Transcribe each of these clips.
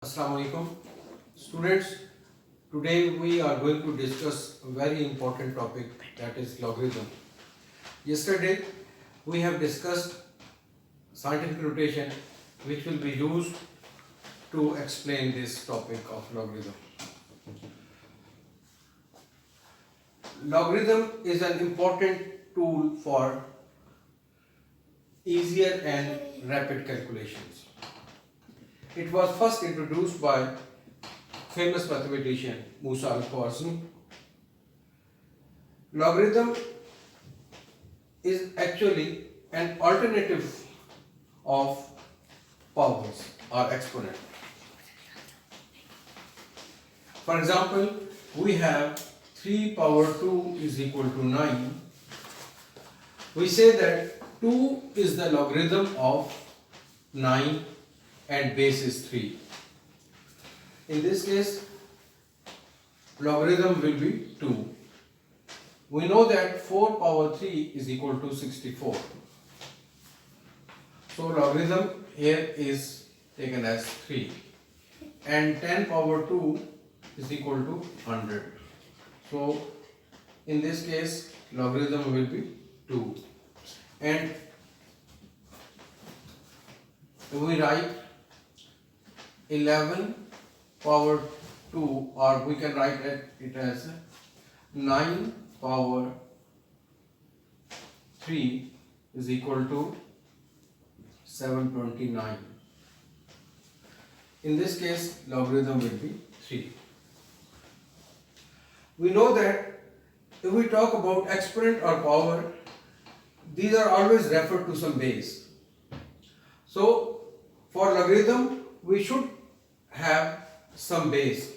Assalamu alaikum. Students, today we are going to discuss a very important topic, that is logarithm. Yesterday we have discussed scientific notation which will be used to explain this topic of logarithm. Logarithm is an important tool for easier and rapid calculations. It was first introduced by famous mathematician Musa al-Khwarizmi. Logarithm is actually an alternative of powers or exponent. For example, we have 3 power 2 is equal to 9. We say that 2 is the logarithm of 9 and base is 3. In this case, logarithm will be 2. We know that 4 power 3 is equal to 64. So logarithm here is taken as 3. And 10 power 2 is equal to 100. So in this case, logarithm will be 2. And we write 11 power 2, or we can write it as 9 power 3 is equal to 729. In this case, logarithm will be 3. We know that if we talk about exponent or power, these are always referred to some base. So for logarithm, we should have some base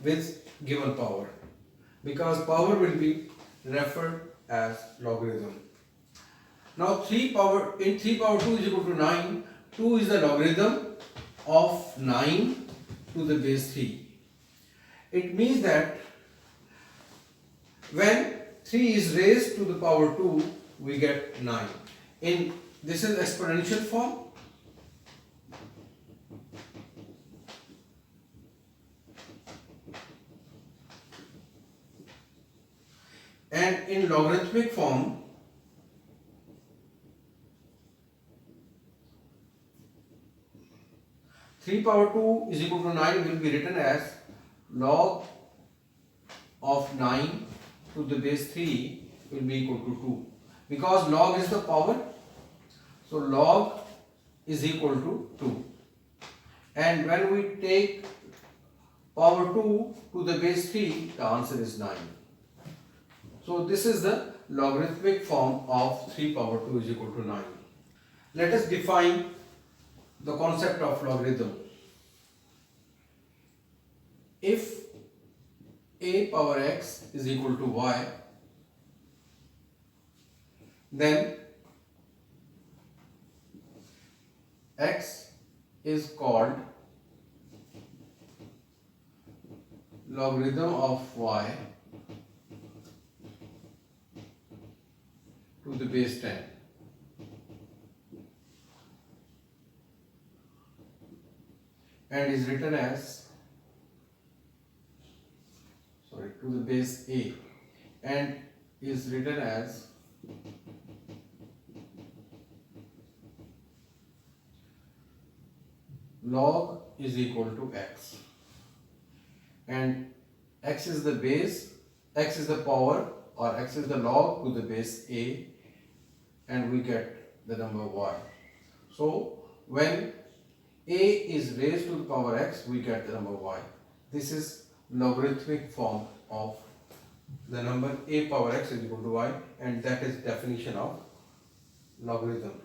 with given power, because power will be referred as logarithm. Now 3 power 2 is equal to 9. 2 is the logarithm of 9 to the base 3. It means that when 3 is raised to the power 2, we get 9. This is exponential form. And in logarithmic form, three power 2 is equal to 9 will be written as log of 9 to the base 3 will be equal to 2. Because log is the power, so log is equal to 2. And when we take power 2 to the base 3, the answer is 9. So this is the logarithmic form of 3 power 2 is equal to 9. Let us define the concept of logarithm. If a power x is equal to y, then x is called logarithm of y to the base 10. And is written as, to the base a, and is written as log is equal to x. And x is the base, x is the power, or x is the log to the base a, and we get the number y. So when a is raised to the power x, we get the number y. This is logarithmic form of the number a power x is equal to y, and that is definition of logarithm.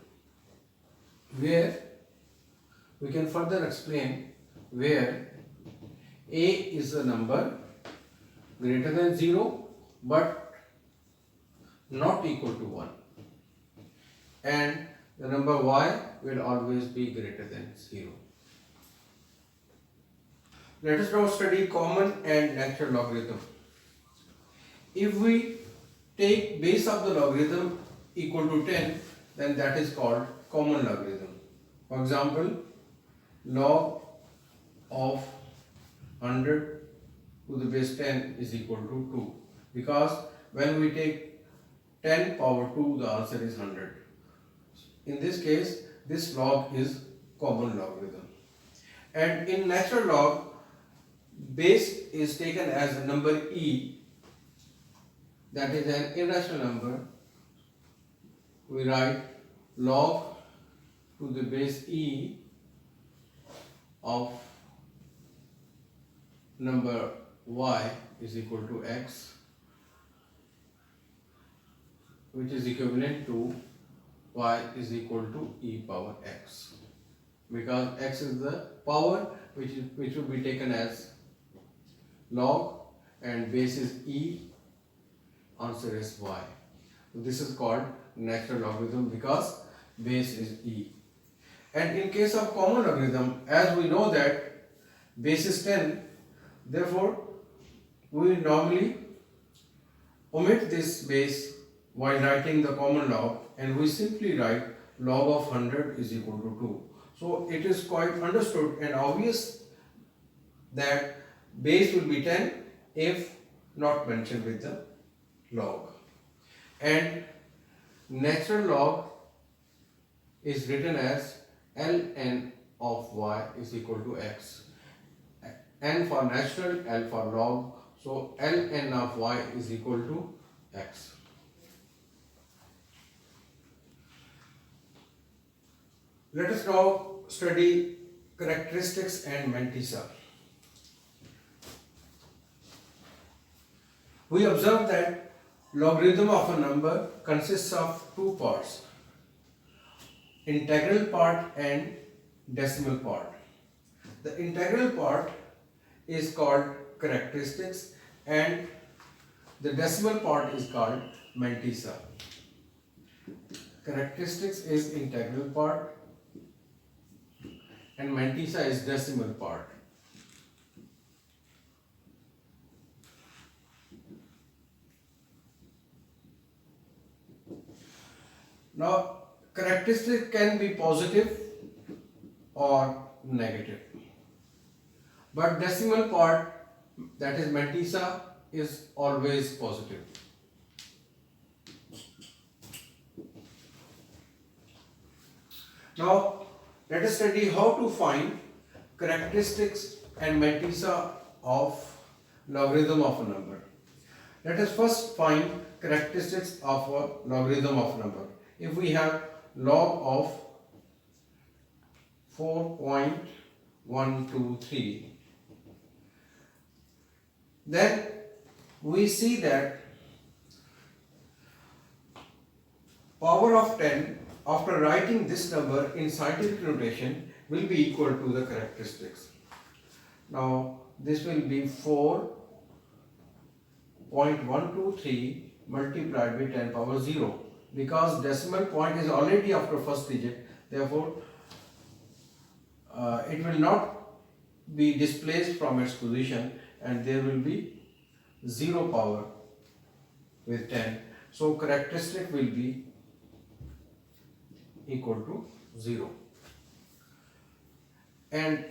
Where we can further explain where a is a number greater than 0 but not equal to 1, and the number y will always be greater than 0. Let us now study common and natural logarithm. If we take base of the logarithm equal to 10, then that is called common logarithm. For example, log of 100 to the base 10 is equal to 2, because when we take 10 power 2, the answer is 100. In this case, this log is common logarithm. And in natural log, base is taken as a number e, that is an irrational number. We write log to the base e of number y is equal to x, which is equivalent to y is equal to e power x, because x is the power which will be taken as log and base is e, answer is y. So this is called natural logarithm because base is e. And in case of common logarithm, as we know that base is 10, therefore we normally omit this base while writing the common log, and we simply write log of 100 is equal to 2. So it is quite understood and obvious that base will be 10 if not mentioned with the log. And natural log is written as ln of y is equal to x. N for natural, L for log. So ln of y is equal to x. Let us now study characteristics and mantissa. We observe that logarithm of a number consists of two parts, integral part and decimal part. The integral part is called characteristics and the decimal part is called mantissa. Characteristics is integral part and mantissa is decimal part. Now, characteristic can be positive or negative, but decimal part, that is mantissa, is always positive. Now, let us study how to find characteristics and mantissa of logarithm of a number. Let us first find characteristics of a logarithm of a number. If we have log of 4.123, then we see that power of 10 after writing this number in scientific notation will be equal to the characteristics. Now this will be 4.123 multiplied by 10 power 0, because decimal point is already after first digit, therefore it will not be displaced from its position and there will be 0 power with 10. So characteristic will be equal to 0. And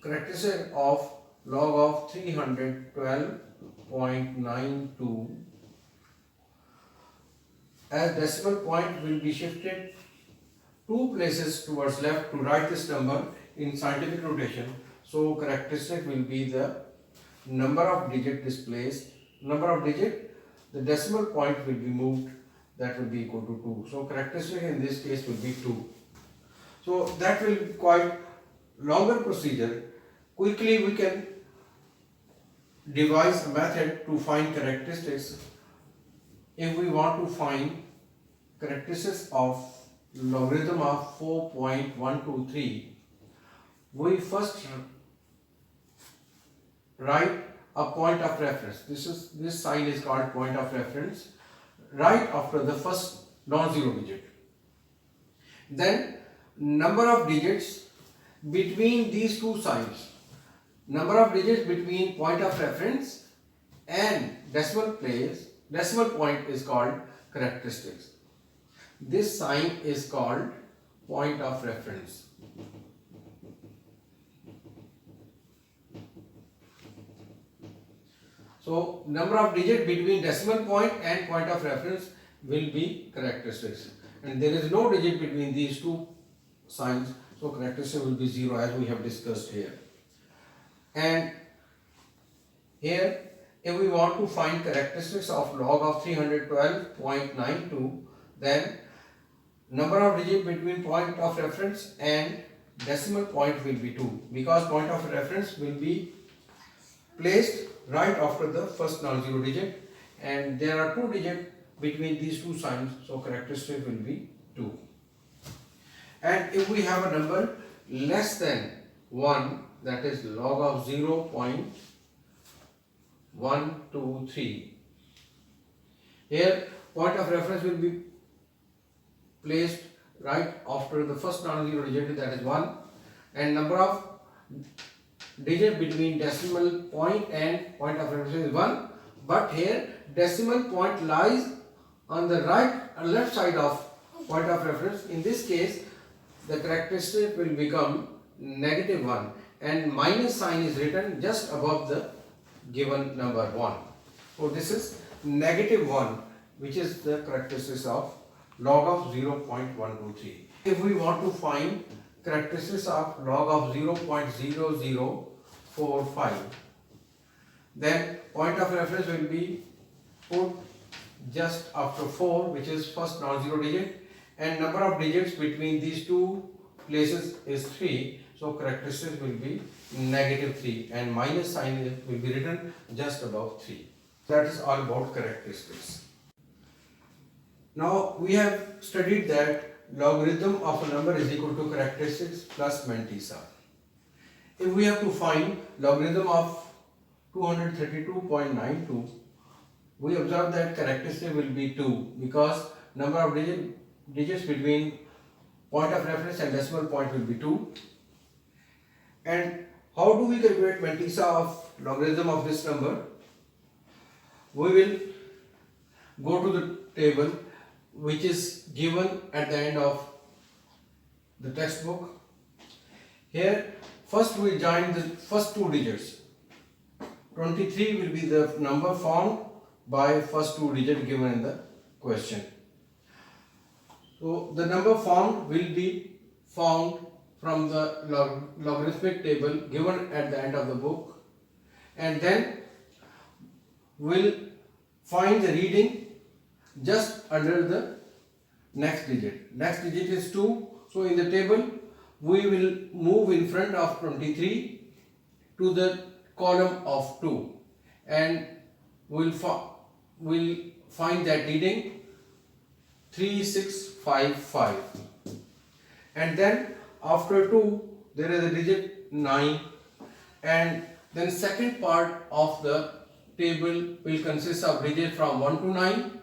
characteristic of log of 312.92, as decimal point will be shifted 2 places towards left to write this number in scientific notation. So characteristic will be the number of digit displaced, number of digit, the decimal point will be moved, that will be equal to 2. So characteristic in this case will be 2. So that will be quite longer procedure. Quickly we can devise a method to find characteristics. If we want to find characteristics of logarithm of 4.123, we first write a point of reference. This sign is called point of reference, right after the first non-zero digit. Then number of digits between these two signs, number of digits between point of reference and decimal point is called characteristics. This sign is called point of reference. So number of digits between decimal point and point of reference will be characteristics, and there is no digit between these two signs, so characteristic will be 0 as we have discussed here. And here, if we want to find characteristics of log of 312.92, then number of digits between point of reference and decimal point will be 2, because point of reference will be placed right after the first non-zero digit, and there are 2 digits between these two signs, so characteristic will be 2. And if we have a number less than 1, that is log of 0.123, here point of reference will be placed right after the first non-zero digit, that is 1, and number of digit between decimal point and point of reference is 1, but here decimal point lies on the left side of point of reference. In this case, the characteristic will become -1, and minus sign is written just above the given number 1. So this is -1, which is the characteristics of log of 0.123. If we want to find characteristics of log of 0.0045, then point of reference will be put just after 4, which is first non-zero digit, and number of digits between these two places is 3, so characteristics will be -3, and minus sign will be written just above 3. That is all about characteristics. Now we have studied that logarithm of a number is equal to characteristics plus mantissa. If we have to find logarithm of 232.92, we observe that characteristic will be 2, because number of digits between point of reference and decimal point will be 2. And how do we calculate mantissa of logarithm of this number? We will go to the table which is given at the end of the textbook. Here, first we join the first 2 digits. 23 will be the number found by first 2 digits given in the question. So the number found will be found from the logarithmic table given at the end of the book, and then we'll find the reading just under the next digit. Next digit is 2, so in the table we will move in front of 23 to the column of 2, and we'll find that reading 3655, and then after 2 there is a digit 9, and then second part of the table will consist of digits from 1 to 9,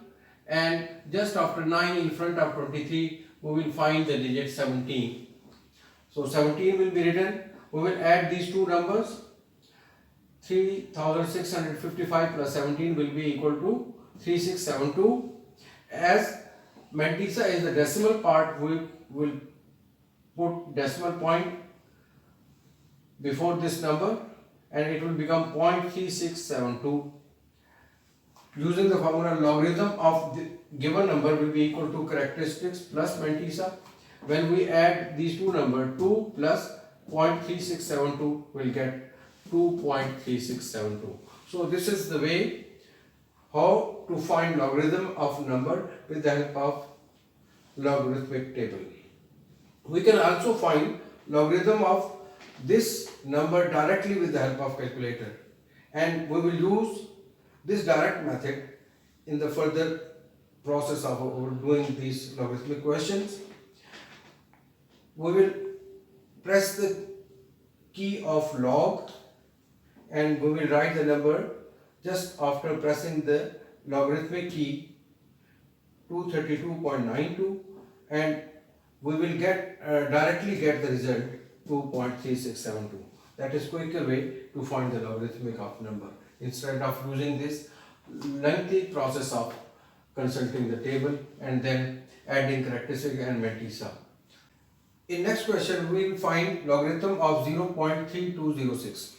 and just after 9 in front of 23 we will find the digit 17. So 17 will be written. We will add these two numbers. 3655 plus 17 will be equal to 3672. As mantissa is the decimal part, we will put decimal point before this number, and it will become 0.3672. Using the formula, logarithm of the given number will be equal to characteristics plus mantissa. When we add these two numbers, 2 plus 0.3672 will get 2.3672. So this is the way how to find logarithm of number with the help of logarithmic table. We can also find logarithm of this number directly with the help of calculator, and we will use this direct method in the further process of doing these logarithmic questions. We will press the key of log, and we will write the number just after pressing the logarithmic key 232.92, and we will directly get the result 2.3672. That is quicker way to find the logarithmic of number, instead of using this lengthy process of consulting the table and then adding characteristic and mantissa. In next question, we will find logarithm of 0.3206.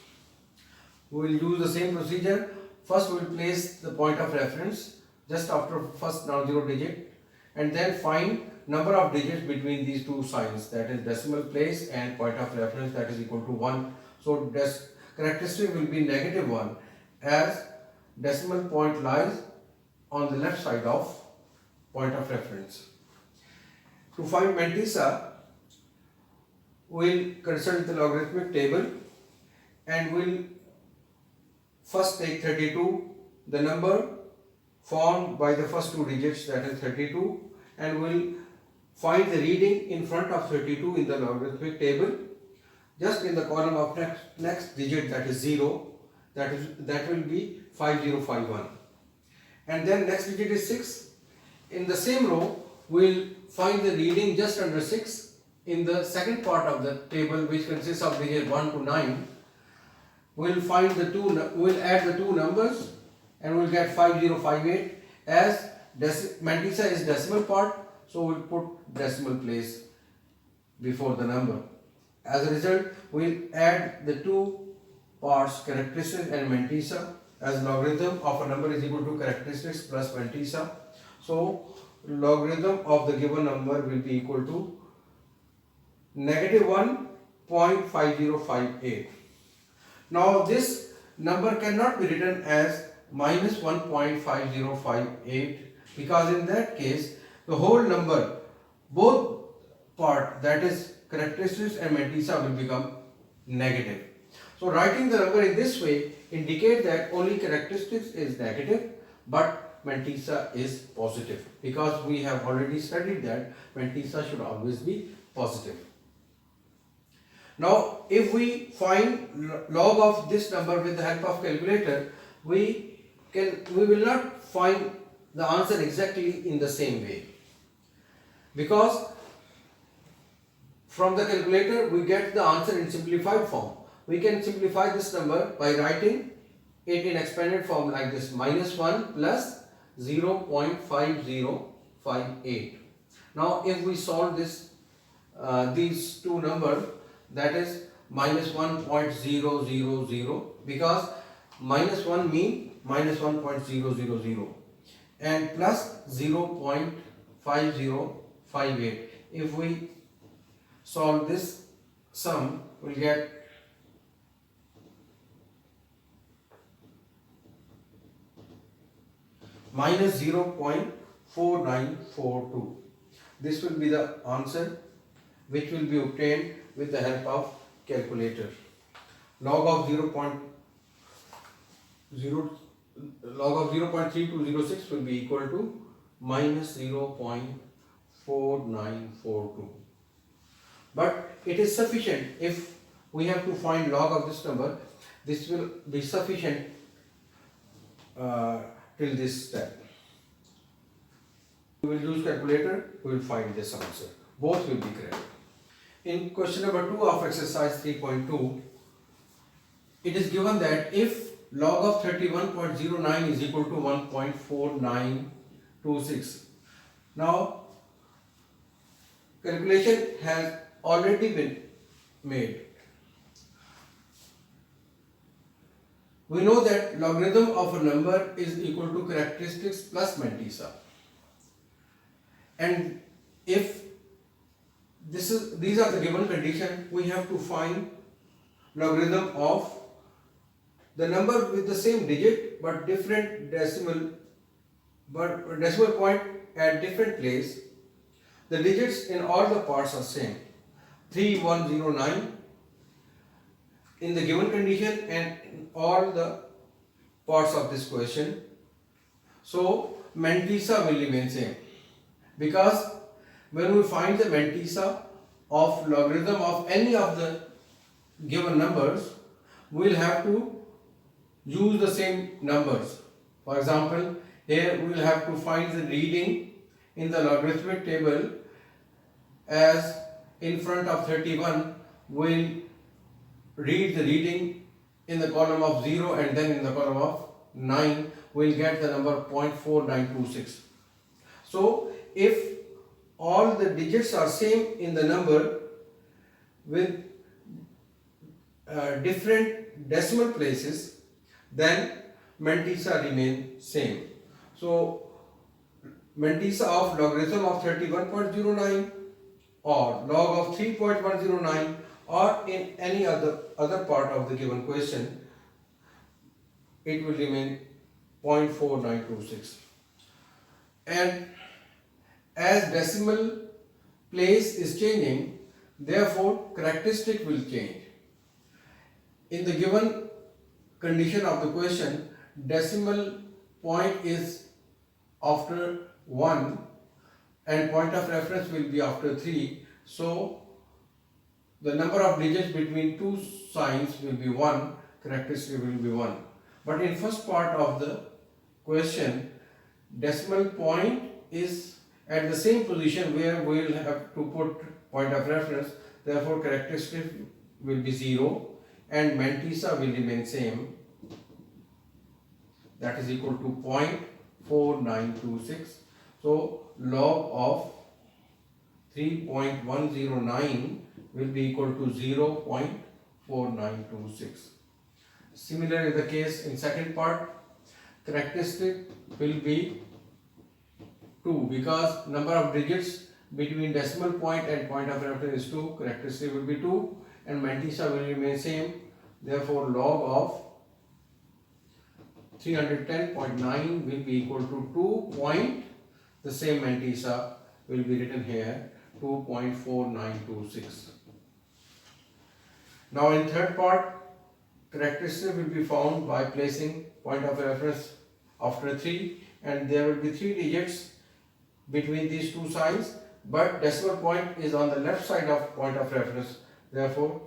We will use the same procedure. first we will place the point of reference just after first non-zero digit, and then find number of digits between these two signs, that is decimal place and point of reference, that is equal to 1. So characteristic will be -1 as decimal point lies on the left side of point of reference. To find mantissa, we'll consult the logarithmic table and we'll first take 32, the number formed by the first two digits, that is 32, and we'll find the reading in front of 32 in the logarithmic table, just in the column of next digit, that is 0, that will be 5051, and then next digit is 6. In the same row, we'll find the reading just under 6 in the second part of the table, which consists of digit 1 to 9. We'll add the two numbers and we'll get 5058. As mantissa is decimal part, so we'll put decimal place before the number. As a result, we'll add the two parts, characteristics and mantissa, as logarithm of a number is equal to characteristics plus mantissa. So logarithm of the given number will be equal to -1.5058. Now this number cannot be written as -1.5058, because in that case the whole number, both part, that is characteristics and mantissa, will become negative. So writing the number in this way indicate that only characteristics is negative but mantissa is positive, because we have already studied that mantissa should always be positive. Now if we find log of this number with the help of calculator, we will not find the answer exactly in the same way, because from the calculator we get the answer in simplified form. We can simplify this number by writing it in expanded form like this: -1 plus 0.5058. Now if we solve this these two numbers, that is -1.000, because -1 means -1.000 and plus 0.5058. If we solve this sum, we'll get -0.4942. This will be the answer which will be obtained with the help of calculator. Log of 0.3206 will be equal to -0.4942. But it is sufficient. If we have to find log of this number, this will be sufficient till this step. We will use calculator, we will find this answer. Both will be correct. In question number 2 of exercise 3.2, it is given that if log of 31.09 is equal to 1.4926. Now calculation has already been made. We know that logarithm of a number is equal to characteristics plus mantissa, and if these are the given condition, we have to find logarithm of the number with the same digit but different decimal point at different place. The digits in all the parts are same, 3109 in the given condition and in all the parts of this question. So mantissa will remain same, because when we find the mantissa of logarithm of any of the given numbers, we will have to use the same numbers. For example, here we will have to find the reading in the logarithmic table, as in front of 31 we will read the reading in the column of 0 and then in the column of 9 we will get the number 0.4926. So if all the digits are same in the number with different decimal places, then mantissa remain same. So mantissa of logarithm of 31.09 or log of 3.109 or in any other part of the given question, it will remain 0.4926. And as decimal place is changing, therefore characteristic will change. In the given condition of the question, decimal point is after 1 and point of reference will be after 3. So the number of digits between two signs will be 1, characteristic will be 1. But in first part of the question, decimal point is at the same position where we will have to put point of reference, therefore characteristic will be 0 and mantissa will remain same, that is equal to 0.4926. So log of 3.109 will be equal to 0.4926. Similar is the case in second part, characteristic will be 2 because number of digits between decimal point and point of reference is 2, characteristic will be 2 and mantissa will remain same, therefore log of 310.9 will be equal to 2 point, the same mantissa will be written here, 2.4926. Now in third part, characteristic will be found by placing point of reference after 3 and there will be 3 digits between these two signs, but decimal point is on the left side of point of reference, therefore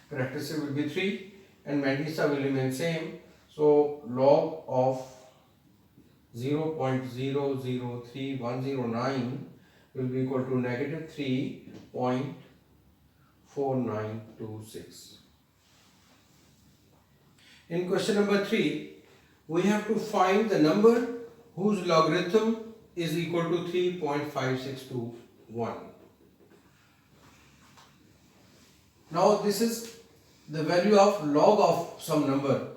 characteristic will be 3 and mantissa will remain same. So log of 0.003109 will be equal to negative 3.4926. In question number 3, we have to find the number whose logarithm is equal to 3.5621. Now this is the value of log of some number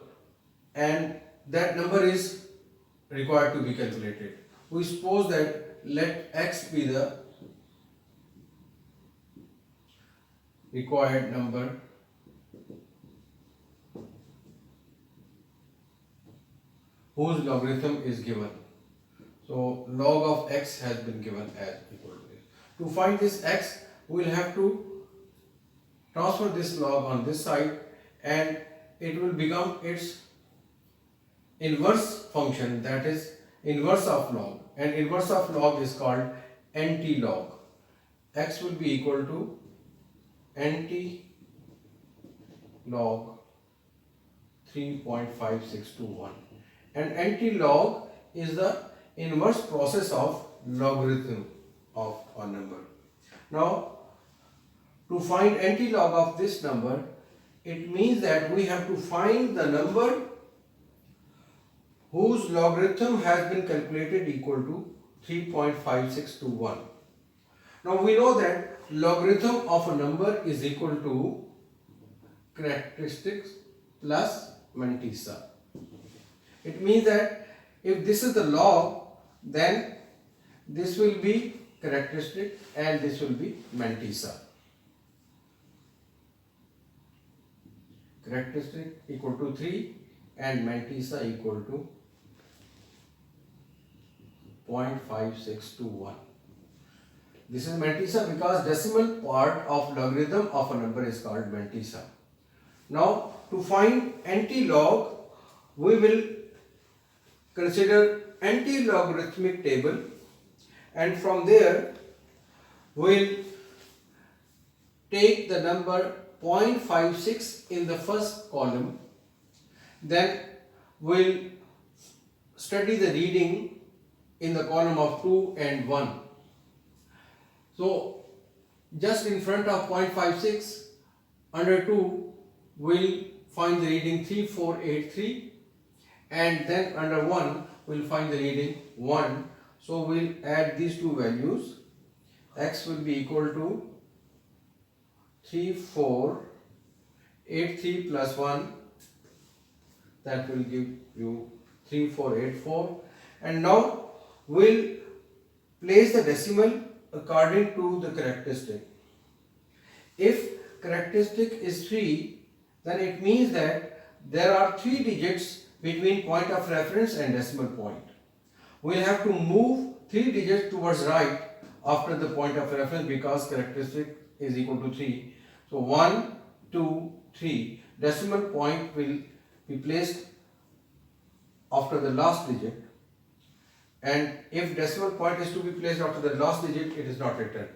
and that number is required to be calculated. We suppose that let x be the required number whose logarithm is given. So log of x has been given as equal to this. To find this x, we will have to transfer this log on this side and it will become its inverse function, that is inverse of log, and inverse of log is called anti-log. X will be equal to anti-log 3.5621 and anti-log is the inverse process of logarithm of a number. Now to find anti-log of this number, it means that we have to find the number whose logarithm has been calculated equal to 3.5621. Now we know that logarithm of a number is equal to characteristics plus mantissa. It means that if this is the log, then this will be characteristic and this will be mantissa. Characteristic equal to 3 and mantissa equal to 0.5621. This is mantissa because decimal part of logarithm of a number is called mantissa. Now to find anti-log, we will consider anti-logarithmic table and from there we will take the number 0.56 in the first column, then we will study the reading in the column of 2 and 1. So just in front of 0.56 under 2 we will find the reading 3483 and then under 1 we will find the reading 1. So we will add these two values. X will be equal to 3483 plus 1 that will give you 3484. And now we'll place the decimal according to the characteristic. If characteristic is 3, then it means that there are 3 digits between point of reference and decimal point. We'll have to move 3 digits towards right after the point of reference because characteristic is equal to 3. So 1, 2, 3. Decimal point will be placed after the last digit, and if decimal point is to be placed after the last digit, it is not written.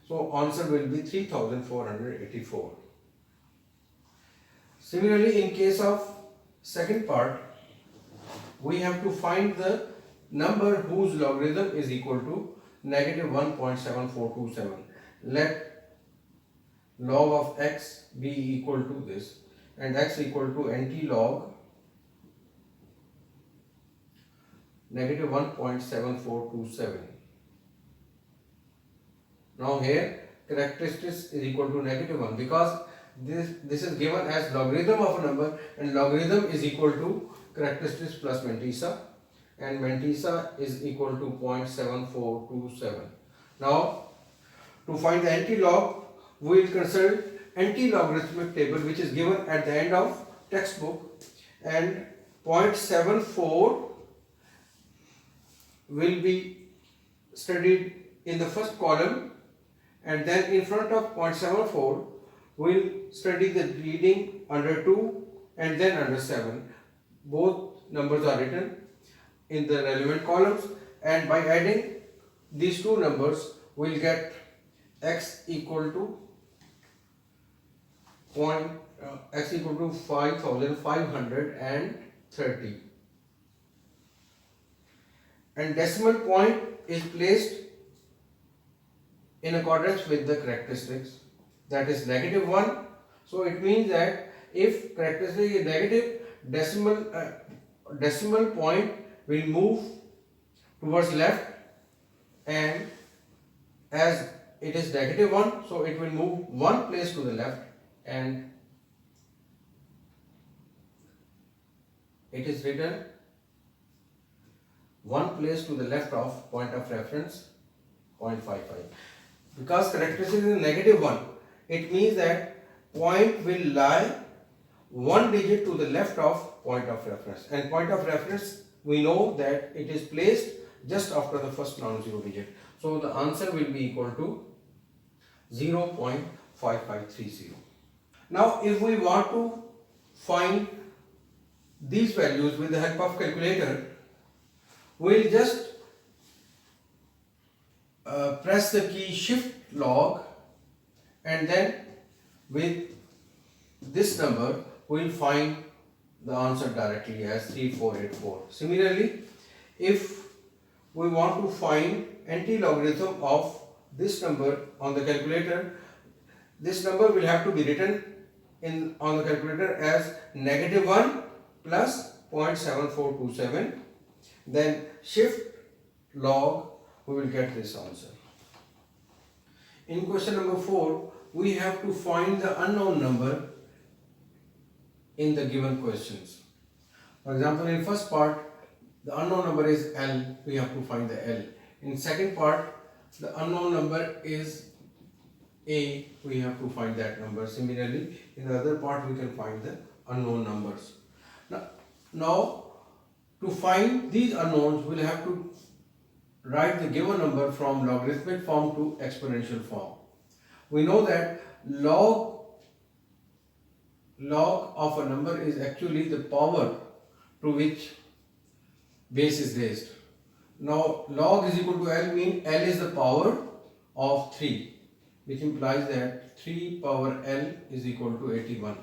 So answer will be 3484. Similarly, in case of second part, we have to find the number whose logarithm is equal to negative 1.7427. Let log of x be equal to this, and x equal to nt log negative 1.7427. Now here characteristics is equal to negative 1 because this is given as logarithm of a number, and logarithm is equal to characteristics plus mantissa, and mantissa is equal to 0.7427. Now to find the anti-log, we will consult anti-logarithmic table which is given at the end of textbook, and 0.74 will be studied in the first column, and then in front of 0.74 we'll study the reading under 2 and then under 7. Both numbers are written in the relevant columns, and by adding these two numbers we'll get x equal to 5530, and decimal point is placed in accordance with the characteristics, that is negative 1. So it means that if characteristic is negative, decimal point will move towards left, and as it is negative 1, so it will move one place to the left, and it is written one place to the left of point of reference 0.55. Because characteristic is negative 1, it means that point will lie one digit to the left of point of reference, and point of reference we know that it is placed just after the first non-zero digit. So the answer will be equal to 0.5530. Now if we want to find these values with the help of calculator, we will just press the key shift log, and then with this number we will find the answer directly as 3484. Similarly, if we want to find anti-logarithm of this number on the calculator, this number will have to be written on the calculator as negative 1 plus 0.7427. Then shift log, we will get this answer. In question number 4, we have to find the unknown number in the given questions. For example, in first part, the unknown number is L, we have to find the L. In second part, the unknown number is A, we have to find that number. Similarly, in the other part, we can find the unknown numbers. Now to find these unknowns, we'll have to write the given number from logarithmic form to exponential form. We know that log of a number is actually the power to which base is raised. Now log is equal to L means L is the power of 3, which implies that 3 power L is equal to 81.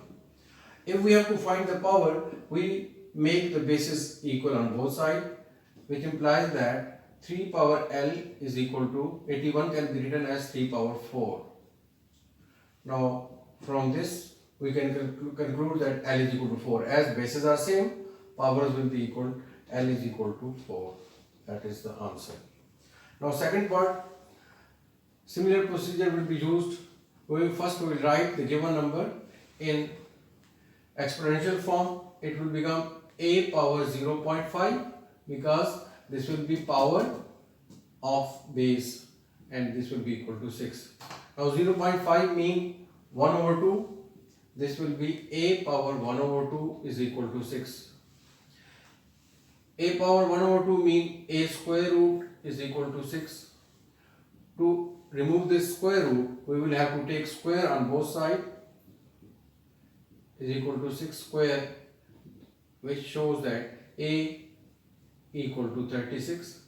If we have to find the power, we make the bases equal on both sides, which implies that 3 power L is equal to 81 can be written as 3 power 4. Now from this we can conclude that L is equal to 4. As bases are same, powers will be equal, L is equal to 4. That is the answer. Now second part, similar procedure will be used. First we will write the given number in exponential form. It will become a power 0.5 because this will be power of base and this will be equal to 6. Now 0.5 mean 1 over 2. This will be a power 1 over 2 is equal to 6. A power 1 over 2 mean a square root is equal to 6. To remove this square root, we will have to take square on both sides is equal to 6 square, which shows that a equal to 36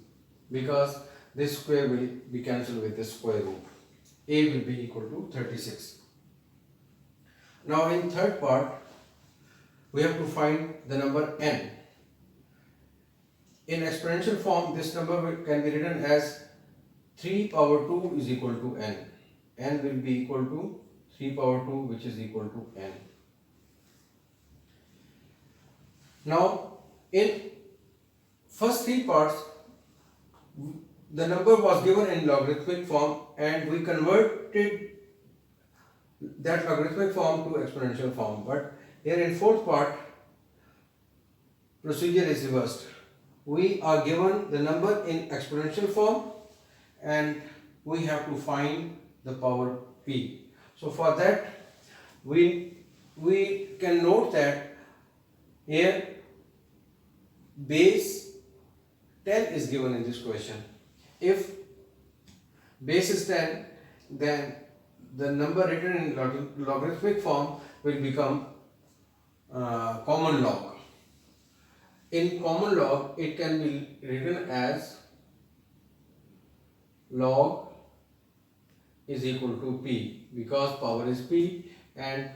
because this square will be cancelled with the square root. A will be equal to 36. Now in third part, we have to find the number n. In exponential form, this number can be written as 3 power 2 is equal to n. N will be equal to 3 power 2, which is equal to n. Now, in first three parts, the number was given in logarithmic form and we converted that logarithmic form to exponential form. But here in fourth part, procedure is reversed. We are given the number in exponential form and we have to find the power p. So for that, we can note that here base 10 is given in this question. If base is 10, then the number written in logarithmic form will become common log. In common log, it can be written as log is equal to p because power is p and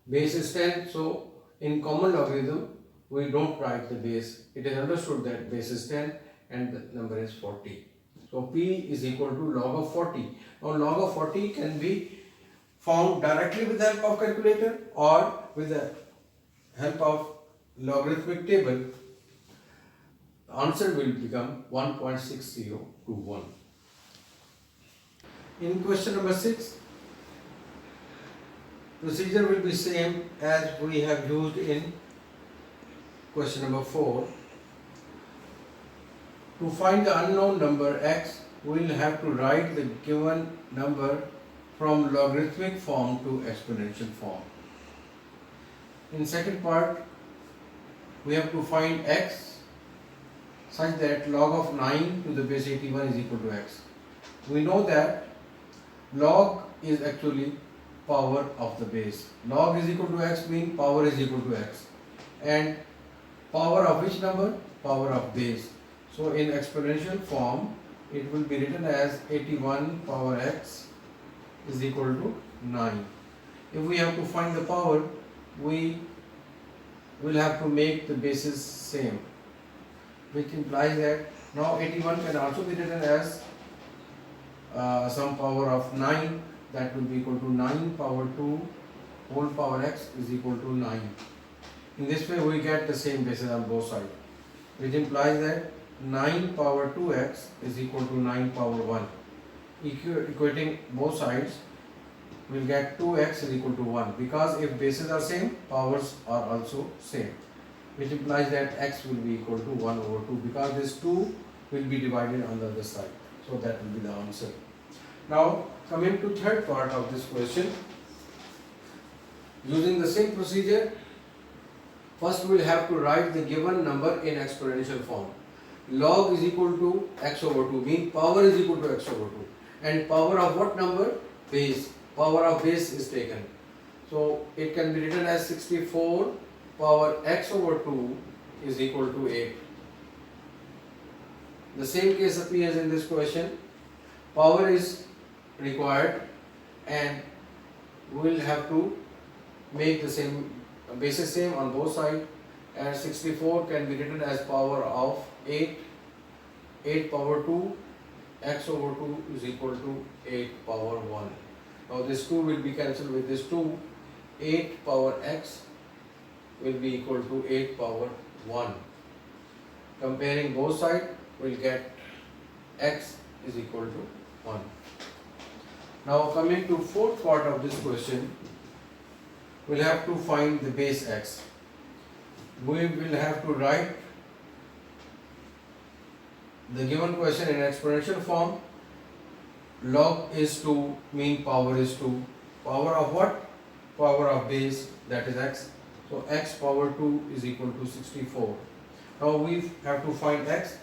base is 10. So in common logarithm, we don't write the base. It is understood that base is 10 and the number is 40. So p is equal to log of 40. Now log of 40 can be found directly with the help of calculator or with the help of logarithmic table. The answer will become 1.6021. In question number 6, procedure will be same as we have used in question number 4. To find the unknown number x, we will have to write the given number from logarithmic form to exponential form. In second part, we have to find x such that log of 9 to the base 81 is equal to x. We know that log is actually power of the base. Log is equal to x means power is equal to x. And power of which number? Power of base. So in exponential form, it will be written as 81 power x is equal to 9. If we have to find the power, we will have to make the bases same, which implies that now 81 can also be written as some power of 9, that will be equal to 9 power 2 whole power x is equal to 9. In this way we get the same bases on both sides, which implies that 9 power 2x is equal to 9 power 1. Equating both sides, we will get 2x is equal to 1 because if bases are same, powers are also same, which implies that x will be equal to 1 over 2 because this 2 will be divided on the other side. So that will be the answer. Now coming to third part of this question, using the same procedure, first we will have to write the given number in exponential form. Log is equal to x over 2 means power is equal to x over 2 and power of what number? Base. Power of base is taken. So it can be written as 64 power x over 2 is equal to 8. The same case appears in this question. Power is required and we will have to make the same bases same on both sides, and 64 can be written as power of 8 power 2 x over 2 is equal to 8 power 1. Now this 2 will be cancelled with this 2. 8 power x will be equal to 8 power 1. Comparing both sides, we will get x is equal to 1. Now coming to fourth part of this question, we will have to find the base x. we will have to write the given question in exponential form. Log is 2 mean power is 2. Power of what? Power of base, that is x. So x power 2 is equal to 64. Now we have to find x.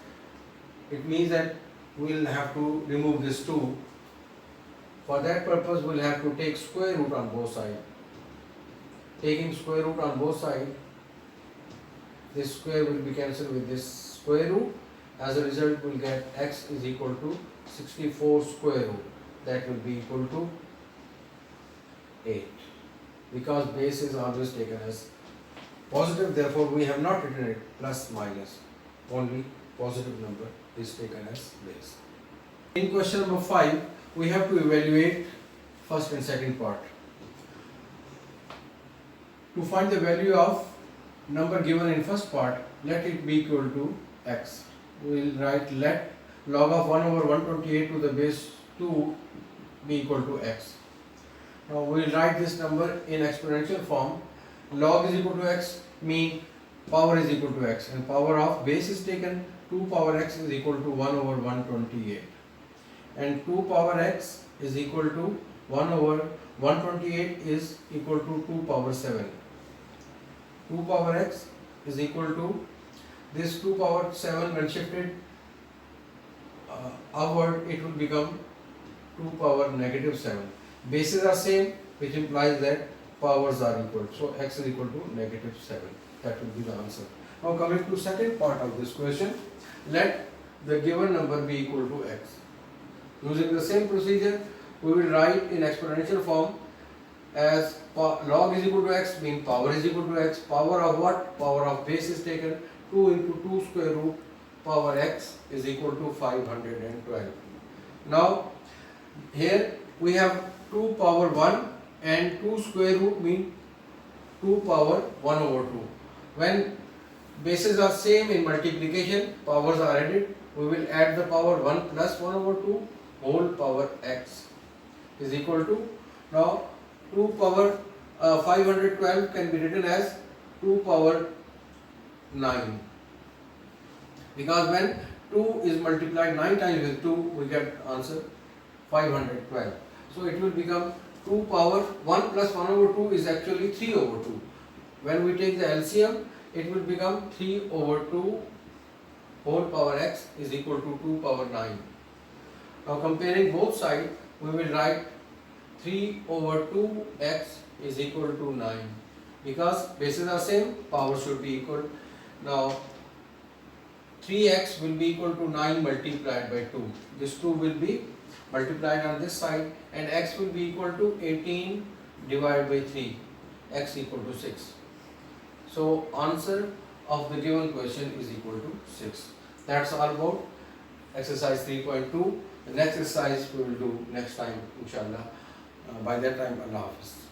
It means that we will have to remove this 2. For that purpose we will have to take square root on both sides. Taking square root on both sides, this square will be cancelled with this square root. As a result, we will get x is equal to 64 square root. That will be equal to 8. Because base is always taken as positive, therefore we have not written it plus minus. Only positive number is taken as base. In question number 5, we have to evaluate first and second part. To find the value of number given in first part, let it be equal to x. We will write let log of 1 over 128 to the base 2 be equal to x. Now we will write this number in exponential form. Log is equal to x mean power is equal to x, and power of base is taken, 2 power x is equal to 1 over 128, and 2 power x is equal to 1 over 128 is equal to 2 power 7. 2 power x is equal to this 2 power 7 when shifted upward, it will become 2 power negative 7. Bases are same, which implies that powers are equal. So x is equal to negative 7. That will be the answer. Now coming to second part of this question, let the given number be equal to x. Using the same procedure, we will write in exponential form as log is equal to x mean power is equal to x. Power of what? Power of base is taken, 2 into 2 square root power x is equal to 512. Now here we have 2 power 1 and 2 square root mean 2 power 1 over 2. When bases are same in multiplication, powers are added, we will add the power 1 plus 1 over 2 whole power x is equal to, now 2 power 512 can be written as 2 power 9, because when 2 is multiplied 9 times with 2, we get answer 512. So it will become 2 power 1 plus 1 over 2 is actually 3 over 2. When we take the LCM, it will become 3 over 2 whole power x is equal to 2 power 9. Now comparing both sides, we will write 3 over 2x is equal to 9. Because bases are same, power should be equal. Now 3x will be equal to 9 multiplied by 2. This 2 will be multiplied on this side, and x will be equal to 18 divided by 3, x equal to 6. So answer of the given question is equal to 6. That's all about exercise 3.2. The next exercise we will do next time, inshallah. By that time, Allah Hafiz.